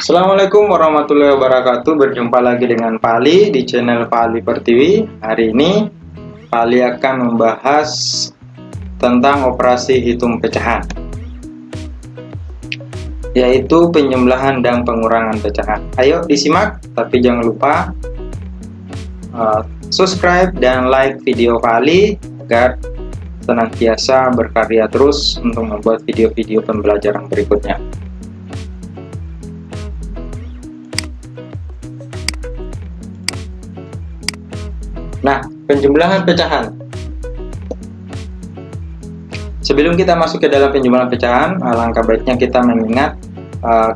Assalamualaikum warahmatullahi wabarakatuh. Berjumpa lagi dengan Pali di channel Pali Pertiwi. Hari ini Pali akan membahas tentang operasi hitung pecahan, yaitu penjumlahan dan pengurangan pecahan. Ayo disimak, tapi jangan lupa subscribe dan like video Pali agar senantiasa berkarya terus untuk membuat video-video pembelajaran berikutnya. Nah, penjumlahan pecahan. Sebelum kita masuk ke dalam penjumlahan pecahan, alangkah baiknya kita mengingat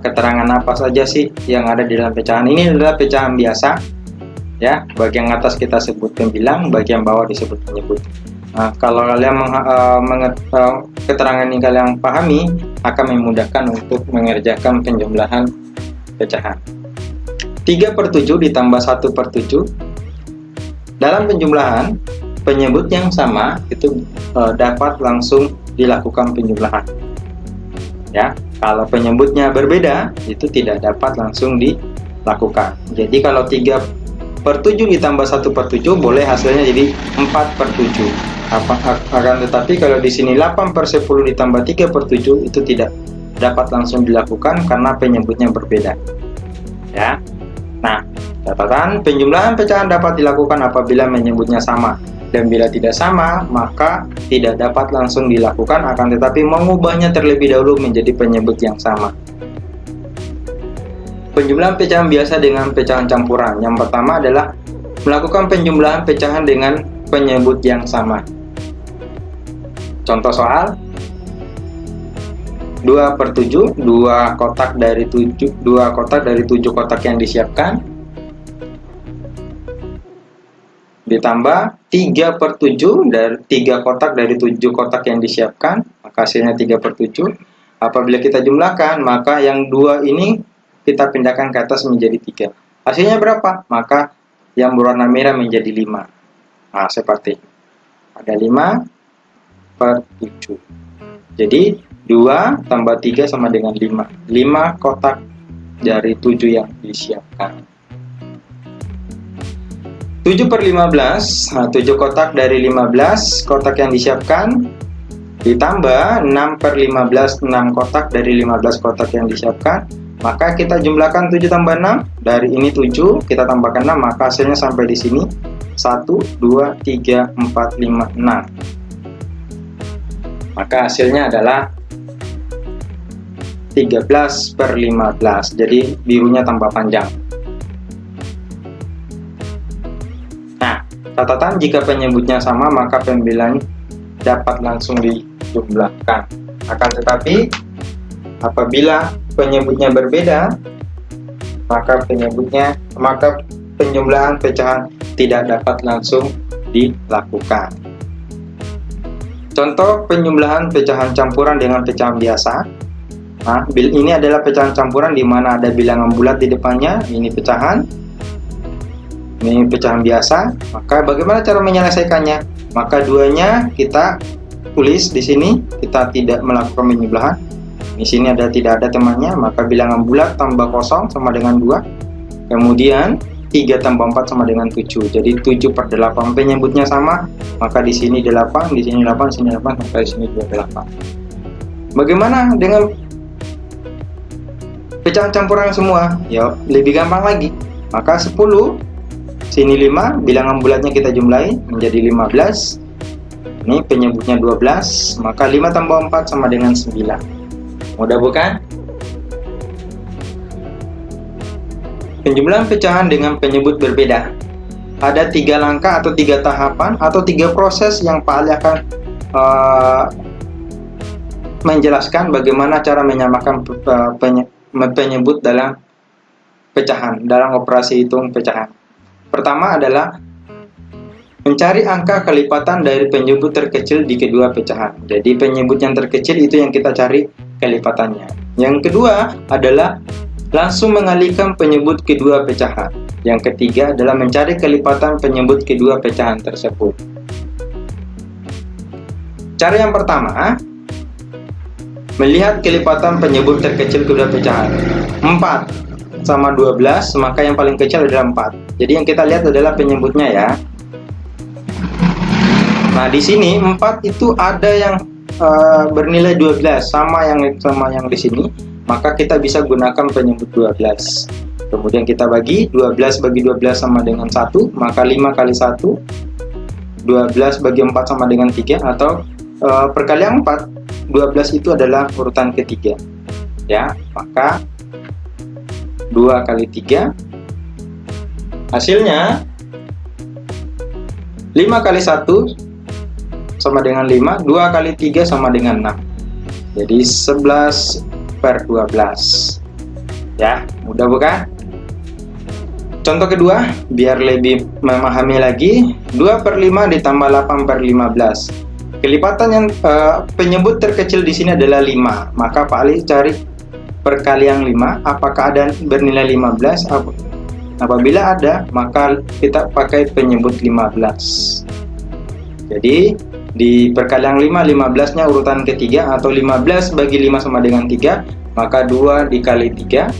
keterangan apa saja sih yang ada di dalam pecahan. Ini adalah pecahan biasa, ya. Bagian atas kita sebut pembilang, bagian bawah disebut penyebut. Nah, kalau kalian keterangan ini kalian pahami, akan memudahkan untuk mengerjakan penjumlahan pecahan. 3/7 ditambah 1/7. Dalam penjumlahan, penyebut yang sama itu dapat langsung dilakukan penjumlahan. Ya, kalau penyebutnya berbeda, itu tidak dapat langsung dilakukan. Jadi kalau 3/7 ditambah 1/7 boleh hasilnya jadi 4/7. Akan tetapi kalau di sini 8/10 ditambah 3/7 itu tidak dapat langsung dilakukan karena penyebutnya berbeda. Ya. Nah, catatan penjumlahan pecahan dapat dilakukan apabila menyebutnya sama, dan bila tidak sama maka tidak dapat langsung dilakukan, akan tetapi mengubahnya terlebih dahulu menjadi penyebut yang sama. Penjumlahan pecahan biasa dengan pecahan campuran. Yang pertama adalah melakukan penjumlahan pecahan dengan penyebut yang sama. Contoh soal 2/7, 2 kotak dari 7 kotak yang disiapkan, ditambah 3/7 dari 3 kotak dari 7 kotak yang disiapkan, maka hasilnya 3/7. Apabila kita jumlahkan, maka yang 2 ini kita pindahkan ke atas menjadi 3. Hasilnya berapa? Maka yang berwarna merah menjadi 5. Nah, seperti ada 5/7. Jadi 2 tambah 3 sama dengan 5. 5 kotak dari 7 yang disiapkan. 7/15, 7 kotak dari 15 kotak yang disiapkan, ditambah 6/15, 6 kotak dari 15 kotak yang disiapkan, maka kita jumlahkan 7 tambah 6, dari ini 7, kita tambahkan 6, maka hasilnya sampai di sini 1, 2, 3, 4, 5, 6. Maka hasilnya adalah 13/15, jadi birunya tambah panjang. Nah, catatan jika penyebutnya sama maka pembilang dapat langsung dijumlahkan. Akan tetapi apabila penyebutnya berbeda, maka penjumlahan pecahan tidak dapat langsung dilakukan. Contoh penjumlahan pecahan campuran dengan pecahan biasa. Nah, ini adalah pecahan campuran di mana ada bilangan bulat di depannya. Ini pecahan, ini pecahan biasa. Maka bagaimana cara menyelesaikannya? Maka duanya kita tulis di sini. Kita tidak melakukan penjumlahan. Di sini tidak ada temannya. Maka bilangan bulat tambah kosong sama dengan 2. Kemudian 3 tambah 4 sama dengan 7. Jadi 7/8. Penyebutnya sama. Maka di sini 8, di sini 8, di sini 8, maka di sini 28. Bagaimana dengan pecahan campuran semua? Ya, lebih gampang lagi. Maka 10, sini 5, bilangan bulatnya kita jumlahi menjadi 15. Ini penyebutnya 12, maka 5 tambah 4 sama dengan 9. Mudah bukan? Penjumlahan pecahan dengan penyebut berbeda. Ada 3 langkah atau 3 tahapan atau 3 proses yang Pak Ali akan menjelaskan bagaimana cara menyamakan penyebut dalam pecahan, dalam operasi hitung pecahan. Pertama adalah mencari angka kelipatan dari penyebut terkecil di kedua pecahan. Jadi penyebut yang terkecil itu yang kita cari kelipatannya. Yang kedua adalah langsung mengalihkan penyebut kedua pecahan. Yang ketiga adalah mencari kelipatan penyebut kedua pecahan tersebut. Cara yang pertama, melihat kelipatan penyebut terkecil kedua pecahan. 4. sama 12, maka yang paling kecil adalah 4. Jadi yang kita lihat adalah penyebutnya ya. Nah, di sini 4 itu ada yang bernilai 12 sama yang di sini, maka kita bisa gunakan penyebut 12. Kemudian kita bagi 12 bagi 12 sama dengan 1, maka 5 kali 1. 12 bagi 4 sama dengan 3, atau perkalian 4, 12 itu adalah urutan ketiga. Ya, maka 2 kali 3 hasilnya 5 kali 1 sama dengan 5, 2 kali 3 sama dengan 6. Jadi 11/12. Ya, mudah bukan? Contoh kedua, biar lebih memahami lagi, 2/5 ditambah 8/15. Kelipatan yang penyebut terkecil di sini adalah 5. Maka Pak Ali cari perkalian 5, apakah ada bernilai 15? Apabila ada, maka kita pakai penyebut 15. Jadi di perkalian 5, 15-nya urutan ketiga, atau 15 bagi 5 sama dengan 3, maka 2 dikali 3.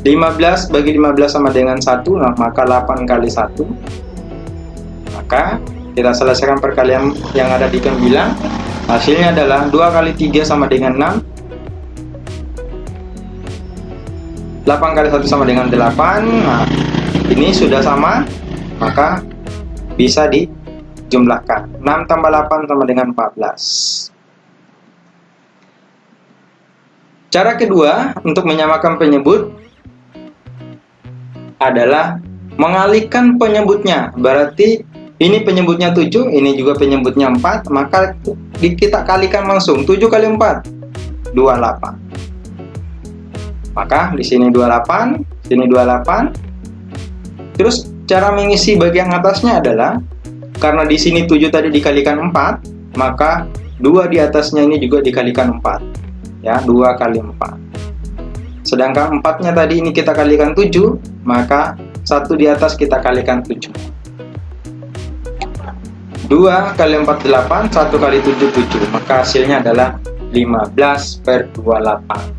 15 bagi 15 sama dengan 1, maka 8 kali 1. Maka kita selesaikan perkalian yang ada di bilang. Hasilnya adalah 2 kali 3 sama dengan 6. 8 kali 1 sama dengan 8. Nah, ini sudah sama, maka bisa dijumlahkan. 6 tambah 8 sama dengan 14. Cara kedua untuk menyamakan penyebut adalah mengalihkan penyebutnya. Berarti ini penyebutnya 7, ini juga penyebutnya 4, maka kita kalikan langsung. 7 kali 4, 28. Maka di sini 28, sini 28. Terus cara mengisi bagian atasnya adalah, karena di sini 7 tadi dikalikan 4, maka 2 di atasnya ini juga dikalikan 4. Ya, 2 kali 4. Sedangkan 4-nya tadi ini kita kalikan 7, maka 1 di atas kita kalikan 7. 2 kali 4, 8, 1 kali 7, 7. Maka hasilnya adalah 15/28.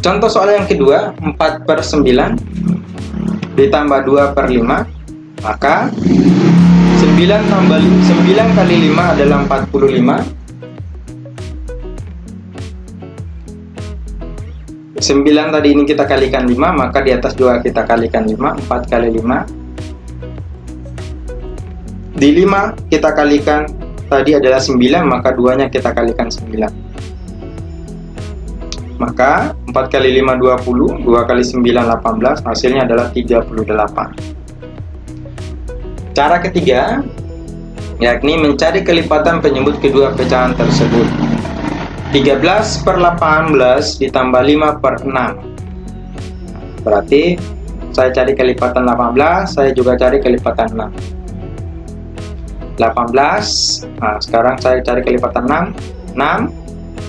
Contoh soal yang kedua, 4/9 ditambah 2/5, maka 9 kali 5 adalah 45. 9 tadi ini kita kalikan 5, maka di atas 2 kita kalikan 5, 4 kali 5. Di 5 kita kalikan tadi adalah 9, maka 2-nya kita kalikan 9. Maka 4 kali 5 20, 2 kali 9 18, hasilnya adalah 38. Cara ketiga, yakni mencari kelipatan penyebut kedua pecahan tersebut. 13/18 ditambah 5/6. Berarti saya cari kelipatan 18, saya juga cari kelipatan 6. 18, nah sekarang saya cari kelipatan 6,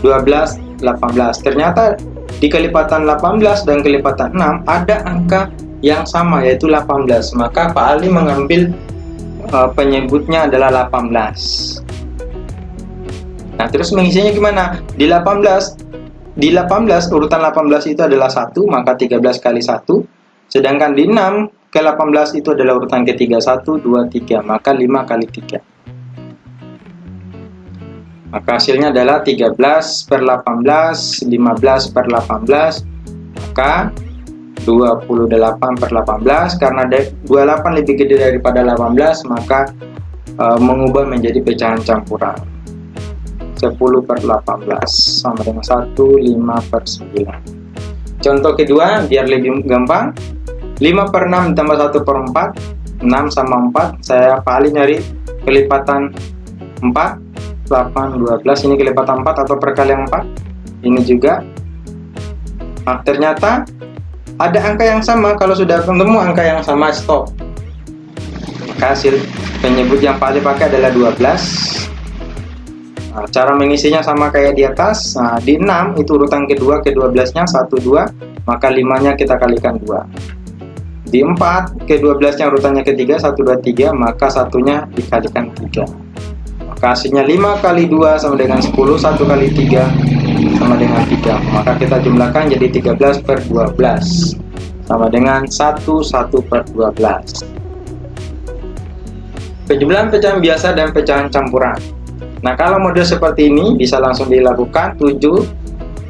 12, 18. Ternyata di kelipatan 18 dan kelipatan 6 ada angka yang sama, yaitu 18. Maka Pak Ali mengambil penyebutnya adalah 18. Nah, terus mengisinya gimana? Di 18 urutan 18 itu adalah 1, maka 13 kali 1. Sedangkan di 6 ke 18 itu adalah urutan ketiga, 1, 2, 3, maka 5 kali 3. Maka hasilnya adalah 13/18, 15/18, maka 28/18. Karena 28 lebih gede daripada 18, maka mengubah menjadi pecahan campuran. 10/18 sama dengan 1, 5/9. Contoh kedua, biar lebih gampang, 5/6 ditambah 1/4, 6 sama 4. Saya paling nyari kelipatan 4, 8, 12. Ini kelipatan 4 atau perkalian 4. Ini juga. Nah, ternyata ada angka yang sama. Kalau sudah ketemu angka yang sama, stop. Maka hasil penyebut yang paling pakai adalah 12. Nah, cara mengisinya sama kayak di atas. Nah, di 6 itu urutan kedua, ke-12-nya 1, 2, maka 5-nya kita kalikan 2. Di 4, ke-12-nya urutannya ketiga, 1, 2, 3, maka 1-nya dikalikan 3. Maka hasilnya 5 kali 2 sama dengan 10, 1 kali 3, sama dengan 3. Maka kita jumlahkan jadi 13 per 12 sama dengan 1 per 12. Penjumlahan pecahan biasa dan pecahan campuran. Nah, kalau model seperti ini bisa langsung dilakukan 7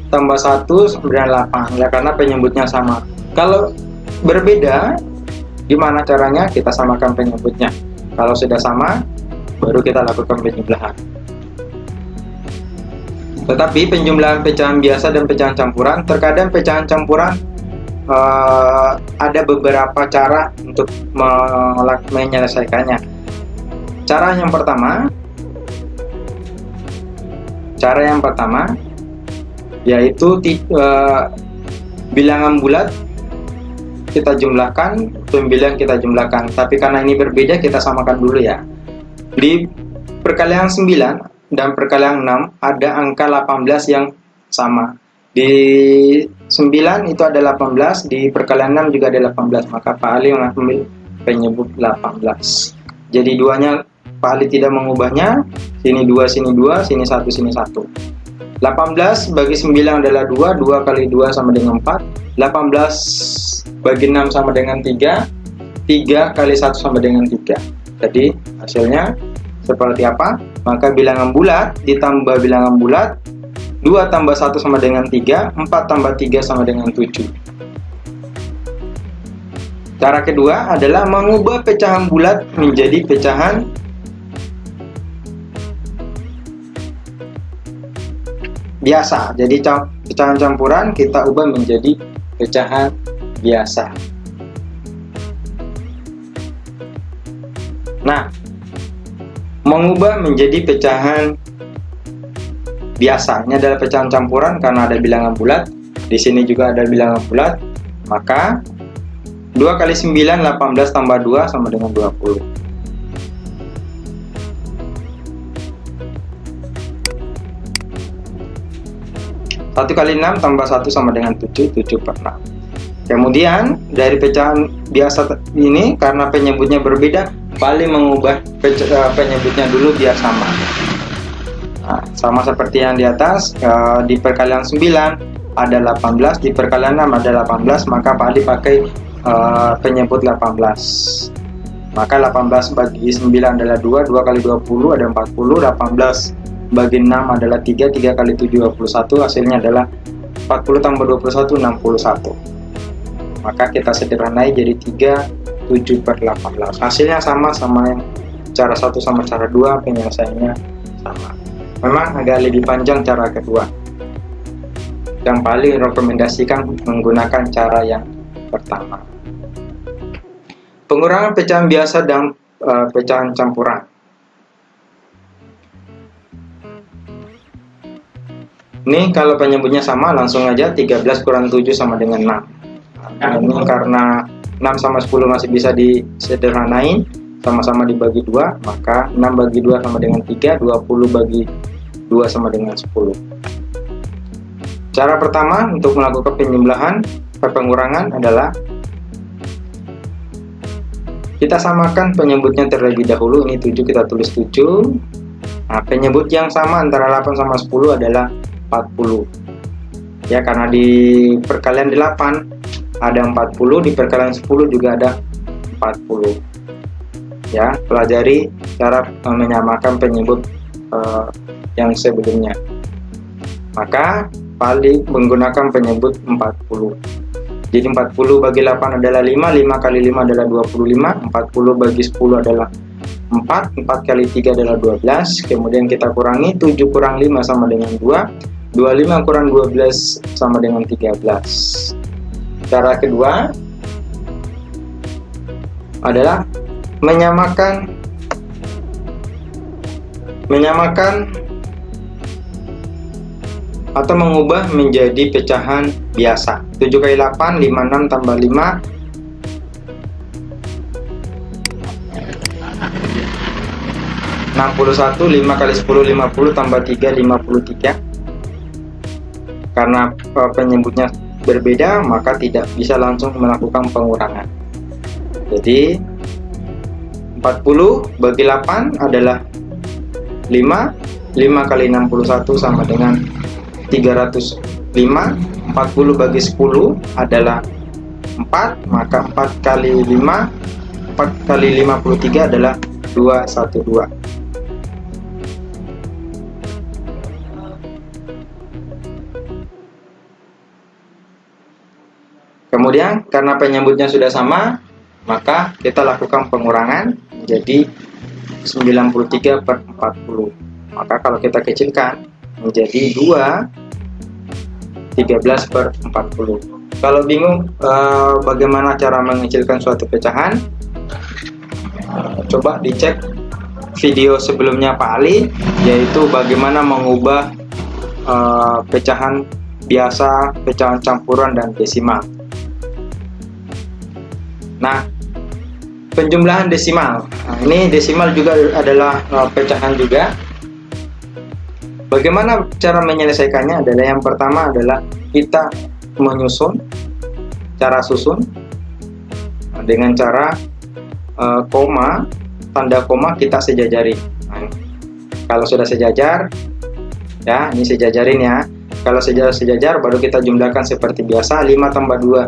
tambah 1 sama dengan 8 ya, karena penyebutnya sama. Kalau berbeda, gimana caranya? Kita samakan penyebutnya. Kalau sudah sama, baru kita lakukan penjumlahan. Tetapi penjumlahan pecahan biasa dan pecahan campuran, terkadang pecahan campuran ada beberapa cara untuk menyelesaikannya. Cara yang pertama yaitu bilangan bulat kita jumlahkan, pembilang kita jumlahkan. Tapi karena ini berbeda, kita samakan dulu ya. Di perkalian 9 dan perkalian 6 ada angka 18 yang sama. Di 9 itu ada 18, di perkalian 6 juga ada 18. Maka Pak Ali mengambil penyebut 18. Jadi duanya Pak Ali tidak mengubahnya. Sini 2, sini 2, sini 1, sini 1. 18 bagi 9 adalah 2, 2 kali 2 sama dengan 4. 18 bagi 6 sama dengan 3, 3 kali 1 sama dengan 3. Jadi hasilnya seperti apa? Maka bilangan bulat ditambah bilangan bulat, 2 tambah 1 sama dengan 3, 4 tambah 3 sama dengan 7. Cara kedua adalah mengubah pecahan bulat menjadi pecahan biasa. Jadi pecahan campuran kita ubah menjadi pecahan biasa. Nah, mengubah menjadi pecahan biasa, ini adalah pecahan campuran karena ada bilangan bulat. Di sini juga ada bilangan bulat. Maka 2 kali 9, 18 tambah 2 sama dengan 20. 1 kali 6 tambah 1 sama dengan 7, 7 per 6. Kemudian dari pecahan biasa ini, karena penyebutnya berbeda, paling mengubah penyebutnya dulu biar sama. Nah, sama seperti yang di atas, di perkalian 9 ada 18, di perkalian 6 ada 18, maka Pak Ali pakai penyebut 18. Maka 18 bagi 9 adalah 2, 2 kali 20 ada 40, 18 bagi 6 adalah 3, 3 kali 7 21, hasilnya adalah 40 tambah 21 61. Maka kita sederhanai jadi 3, 7 per 18. Hasilnya sama yang cara 1 sama cara 2, penyelesaiannya sama. Memang agak lebih panjang cara kedua. Yang paling rekomendasikan menggunakan cara yang pertama. Pengurangan pecahan biasa dan pecahan campuran. Ini kalau penyebutnya sama, langsung aja 13 kurang 7 sama dengan 6. Nah, ini karena 6 sama 10 masih bisa disederhanain, sama-sama dibagi 2, maka 6 bagi 2 sama dengan 3, 20 bagi 2 sama dengan 10. Cara pertama untuk melakukan penjumlahan pengurangan adalah kita samakan penyebutnya terlebih dahulu. Ini 7 kita tulis 7. Nah, penyebut yang sama antara 8 sama 10 adalah 40. Ya, karena di perkalian 8 ada 40, di perkalian 10 juga ada 40. Ya, pelajari cara menyamakan penyebut yang sebelumnya. Maka paling menggunakan penyebut 40. Jadi 40 bagi 8 adalah 5, 5 kali 5 adalah 25, 40 bagi 10 adalah 4, 4 kali 3 adalah 12, kemudian kita kurangi, 7 kurang 5 sama dengan 2, 25 kurang 12 sama dengan 13. Cara kedua adalah menyamakan atau mengubah menjadi pecahan biasa. 7 kali 8, 56 tambah 5, 61, 5 kali 10, 50 tambah 3, 53. Karena penyebutnya berbeda, maka tidak bisa langsung melakukan pengurangan. Jadi 40 bagi 8 adalah 5, 5 kali 61 sama dengan 305. 40 bagi 10 adalah 4, maka 4 kali 5, 4 kali 53 adalah 212. Kemudian karena penyebutnya sudah sama, maka kita lakukan pengurangan menjadi 93 per 40. Maka kalau kita kecilkan menjadi 13 per 40. Kalau bingung bagaimana cara mengecilkan suatu pecahan, coba dicek video sebelumnya Pak Ali, yaitu bagaimana mengubah pecahan biasa, pecahan campuran, dan desimal. Nah, penjumlahan desimal. Nah, ini desimal juga adalah pecahan juga. Bagaimana cara menyelesaikannya adalah yang pertama adalah kita menyusun, cara susun dengan cara koma, tanda koma kita sejajari. Nah, kalau sudah sejajar, ya ini sejajarin ya. Kalau sejajar baru kita jumlahkan seperti biasa, 5 tambah 2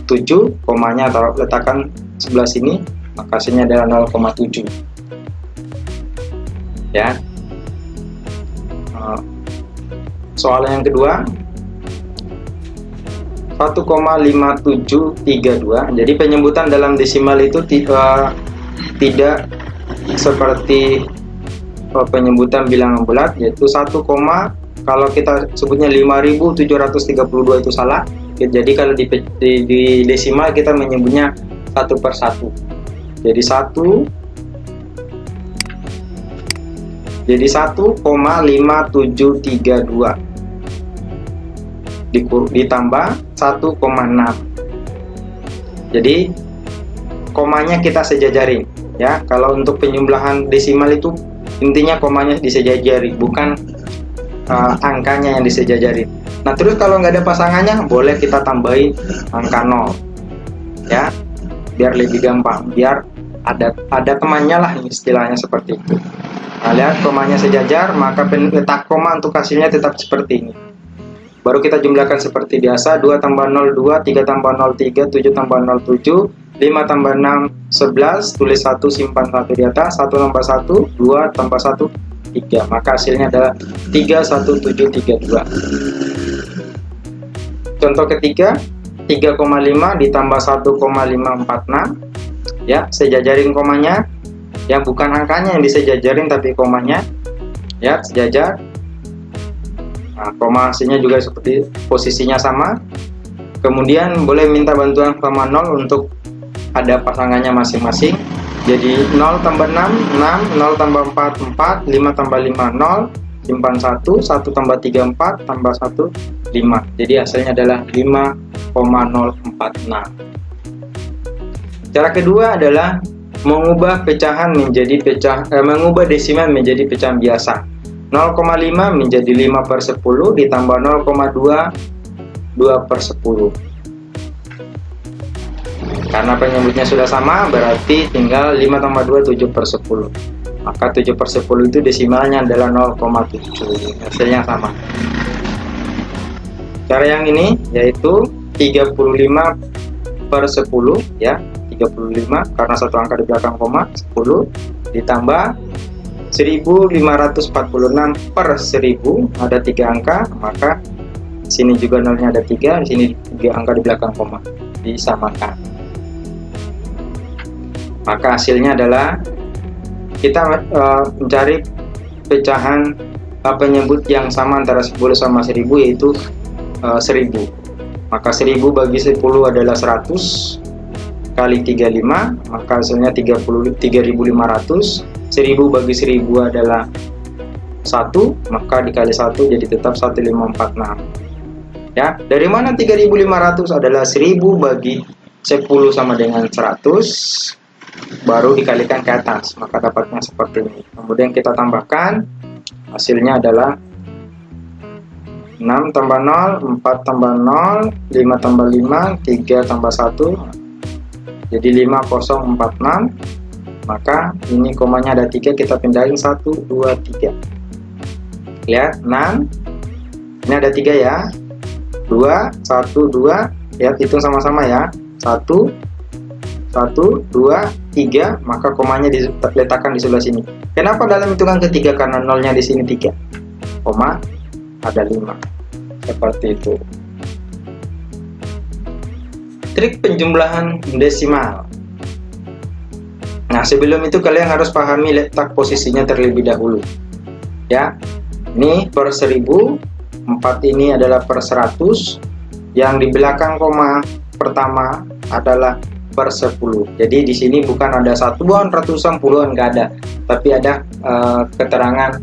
7, komanya taruh letakkan sebelah sini, maka hasilnya adalah 0,7 ya. Soal yang kedua, 1,5732. Jadi penyebutan dalam desimal itu tidak seperti penyebutan bilangan bulat, yaitu 1, kalau kita sebutnya 5.732 itu salah. Jadi kalau di desimal kita menyebutnya 1 per 1. Jadi 1,5732 ditambah 1,6. Jadi komanya kita sejajarin ya. Kalau untuk penjumlahan desimal itu intinya komanya disejajari, bukan angkanya yang disejajarin. Nah, terus kalau nggak ada pasangannya, boleh kita tambahin angka 0 ya, biar lebih gampang, biar ada temannya lah, istilahnya seperti itu. Nah, lihat komanya sejajar, maka letak koma untuk hasilnya tetap seperti ini. Baru kita jumlahkan seperti biasa, 2 tambah 0 2, 3 tambah 0 3, 7 tambah 0 7, 5 tambah 6 11, tulis 1, simpan 1 di atas, 1 tambah 1 2, tambah 1 3, maka hasilnya adalah 31732. Contoh ketiga, 3,5 ditambah 1,546 ya, sejajarin komanya, yang bukan angkanya yang disejajarin tapi komanya ya, sejajar. Nah, koma hasilnya juga seperti posisinya sama. Kemudian boleh minta bantuan sama 0 untuk ada pasangannya masing-masing. Jadi 0 tambah 6 6, 0 tambah 4 4, 5 tambah 5 0, simpan 1, 1 tambah 3 4, tambah 1 5. Jadi hasilnya adalah 5,046. Cara kedua adalah mengubah pecahan menjadi mengubah desimal menjadi pecahan biasa. 0,5 menjadi 5 per 10 ditambah 0,2 2 per 10. Karena penyebutnya sudah sama, berarti tinggal 5 tambah 2 7 per 10. Maka 7 per 10 itu desimalnya adalah 0,7. Hasilnya sama. Cara yang ini yaitu 35 per 10 ya, 35 karena satu angka di belakang koma, 10 ditambah 1546 per 10, ada 3 angka, maka sini juga nolnya ada 3, di sini 3 angka di belakang koma, disamakan. Maka hasilnya adalah kita mencari pecahan penyebut yang sama antara 10 sama 1000, yaitu 1000. Maka 1000 bagi 10 adalah 100 kali 35, maka hasilnya 33.500. 1000 bagi 1000 adalah 1, maka dikali 1 jadi tetap 1546. Ya, dari mana 3500? Adalah 1000 bagi 10 sama dengan 100, baru dikalikan ke atas, maka dapatnya seperti ini. Kemudian kita tambahkan, hasilnya adalah 6 tambah 0, 4 tambah 0, 5 tambah 5, 3 tambah 1, jadi 5046. Maka ini komanya ada 3, kita pindahin 1 2 3. Lihat 6. Ini ada 3 ya. 2, 1, 2. Lihat, hitung sama-sama ya. 1, 1, 2, 3. Maka komanya diletakkan di sebelah sini. Kenapa dalam hitungan ketiga? Karena nolnya di sini 3, koma ada 5. Seperti itu. Trik penjumlahan desimal. Nah, sebelum itu kalian harus pahami letak posisinya terlebih dahulu. Ya. Ini per 1000, 4 ini adalah per 100. Yang di belakang koma pertama adalah per 10. Jadi di sini bukan ada satuan, ratusan, puluhan, nggak ada. Tapi ada keterangan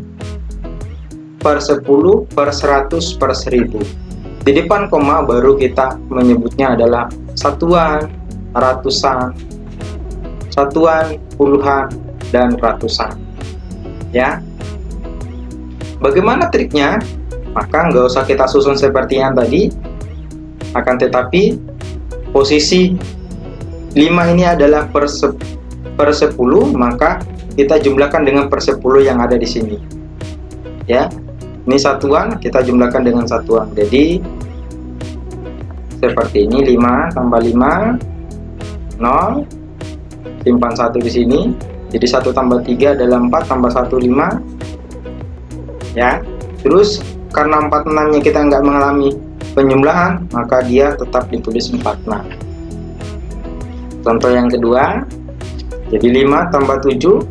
per 10, per 100, per 1000. Di depan koma baru kita menyebutnya adalah satuan, ratusan, satuan, puluhan, dan ratusan. Ya. Bagaimana triknya? Maka nggak usah kita susun seperti yang tadi. Akan tetapi posisi 5 ini adalah per 10, maka kita jumlahkan dengan per 10 yang ada di sini. Ya. Ini satuan, kita jumlahkan dengan satuan. Jadi seperti ini, 5 tambah 5 0, simpan 1 di sini. Jadi 1 tambah 3 adalah 4, tambah 1 5. Ya. Terus karena 46-nya kita nggak mengalami penjumlahan, maka dia tetap ditulis 46. Contoh yang kedua, jadi 5 tambah 7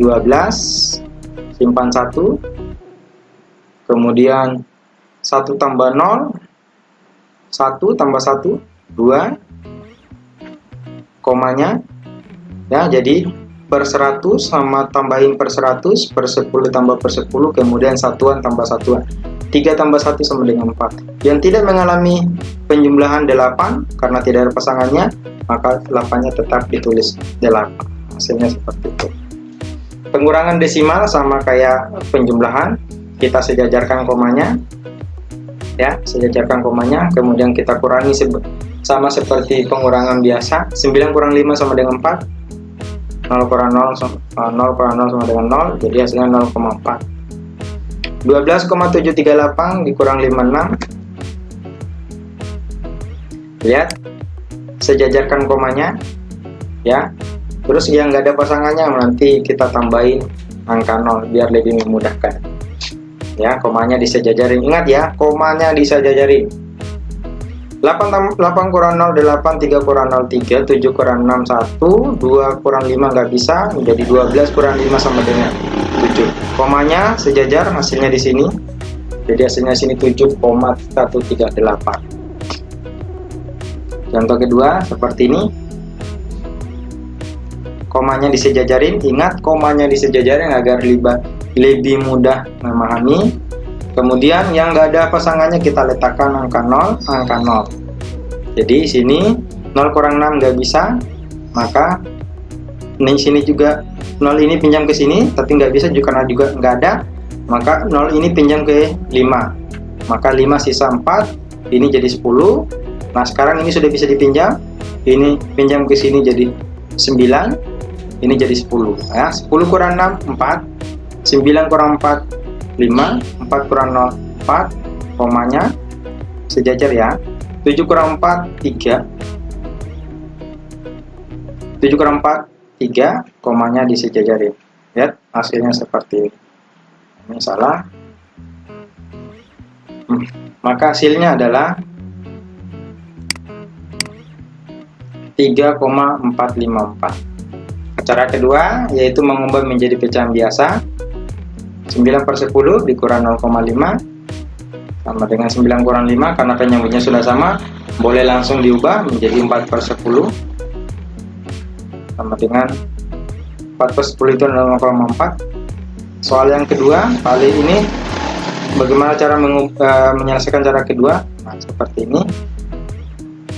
12, simpan 1. Kemudian 1 tambah 0, 1 tambah 1 2, komanya ya, jadi per 100 sama tambahin per 100, per 10 tambah per 10, kemudian satuan tambah satuan. 3 tambah 1 sama dengan 4. Yang tidak mengalami penjumlahan 8 karena tidak ada pasangannya, maka 8-nya tetap ditulis 8. Hasilnya seperti itu. Pengurangan desimal sama kayak penjumlahan, kita sejajarkan komanya. Ya, sejajarkan komanya, kemudian kita kurangi sama seperti pengurangan biasa. 9 kurang 5 sama dengan 4. 0 kurang 0 sama dengan 0, jadi hasilnya 0,4. 12,738 dikurang 56. Lihat, sejajarkan komanya ya. Terus yang nggak ada pasangannya nanti kita tambahin angka 0 biar lebih memudahkan. Ya, komanya disejajarin. Ingat ya, komanya disejajarin. 8 kurang 0 8, 3 kurang 0 3, 7 kurang 6 1, 2 kurang 5 nggak bisa, menjadi 12 kurang 5 sama dengan 7. Komanya sejajar, hasilnya di sini. Jadi hasilnya sini 7,138. Contoh kedua seperti ini. Komanya disejajarin. Ingat, komanya disejajarin agar lebih mudah memahami. Kemudian yang nggak ada pasangannya kita letakkan angka 0, angka 0. Jadi sini 0 kurang 6 nggak bisa, maka di sini juga 0 ini pinjam ke sini, tapi nggak bisa juga karena juga nggak ada, maka 0 ini pinjam ke 5. Maka 5 sisa 4, ini jadi 10. Nah sekarang ini sudah bisa dipinjam, ini pinjam ke sini jadi 9, ini jadi 10. Ya, 10 kurang 6 4, 9 kurang 4 5, 4 kurang 0 4, komanya sejajar ya. 7 kurang 4 3, 7 kurang 4 3, komanya disejajarin. Lihat hasilnya seperti ini. Ini salah. Maka hasilnya adalah 3,454. Cara kedua yaitu mengubah menjadi pecahan biasa. 9 per 10 dikurang 0,5 sama dengan 9 kurang 5, karena penyambutnya sudah sama, boleh langsung diubah menjadi 4 per 10 sama dengan 4 per 10 itu 0,4. Soal yang kedua, kali ini bagaimana cara menyelesaikan cara kedua? Nah, seperti ini.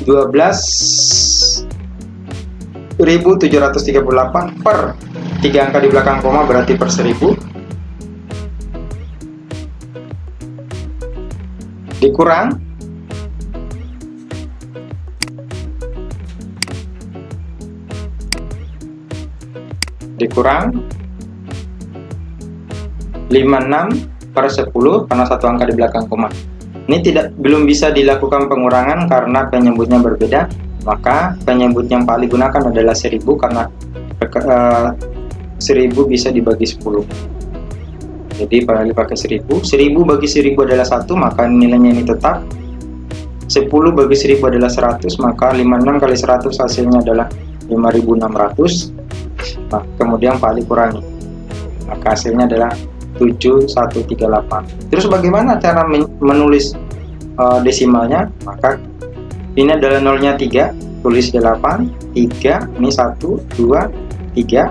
12.738 per 3 angka di belakang koma berarti per 1000 dikurang 56 per 10 karena satu angka di belakang koma. Ini belum bisa dilakukan pengurangan karena penyebutnya berbeda, maka penyebut yang paling digunakan adalah 1000 karena 1000 bisa dibagi 10. Jadi pakai 1000 bagi 1000 adalah 1, maka nilainya ini tetap. 10 bagi 1000 adalah 100, maka 56 kali 100 hasilnya adalah 5600. Nah, kemudian paling kurangi, maka hasilnya adalah 7138. Terus bagaimana cara menulis desimalnya? Maka ini adalah nolnya 3, tulis 8, 3, ini 1, 2, 3,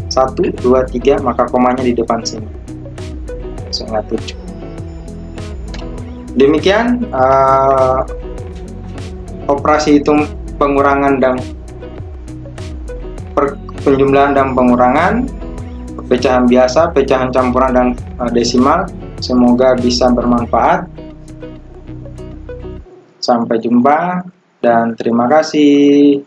1, 2, 3, maka komanya di depan sini. Hasilnya 7. Demikian operasi hitung pengurangan dan penjumlahan dan pengurangan, pecahan biasa, pecahan campuran, dan desimal. Semoga bisa bermanfaat. Sampai jumpa dan terima kasih.